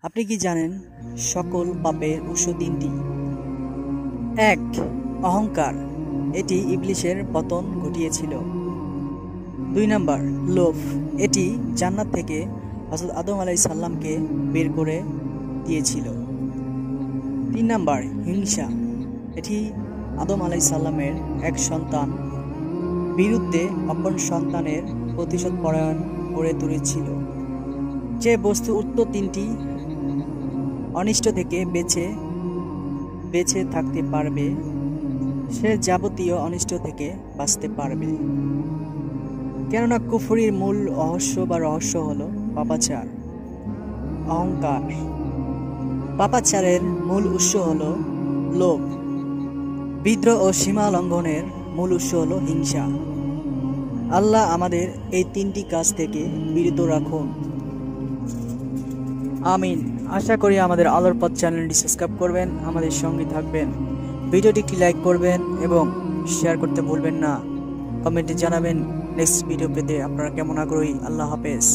আপনি কি জানেন সকল পাপের উৎস তিনটি? 1. অহংকার, এটি ইবলিসের পতন ঘটিয়েছিল। 2 নাম্বার লোভ, এটি জান্নাত থেকে হযরত আদম আলাইহিস সালামকে বের করে দিয়েছিল। 3 নাম্বার হিংসা, এটি আদম আলাইহিস সালামের এক সন্তান বিরুদ্ধে অপর সন্তানের প্রতিশোধ পরায়ণ করে তুলেছিল। যে বস্তু উক্ত তিনটি অনিষ্ট থেকে বেঁচে থাকতে পারবে সে যাবতীয় অনিষ্ট থেকে বাঁচতে পারবে। কেননা কুফরির মূল রহস্য হলো পাপাচার। অহংকার, পাপাচারের মূল উৎস হলো লোভ। বিদ্রোহ ও সীমা লঙ্ঘনের মূল উৎস হলো হিংসা। আল্লাহ আমাদের এই তিনটি কাজ থেকে বিরত রাখুন। আমিন। আশা করি আমাদের আলোর পথ চ্যানেলটি সাবস্ক্রাইব করবেন, আমাদের সঙ্গে থাকবেন। ভিডিওটি লাইক করবেন এবং শেয়ার করতে ভুলবেন না। কমেন্টে জানাবেন নেক্সট ভিডিও পেতে আপনারা কেমন আগ্রহী। আল্লাহ হাফেজ।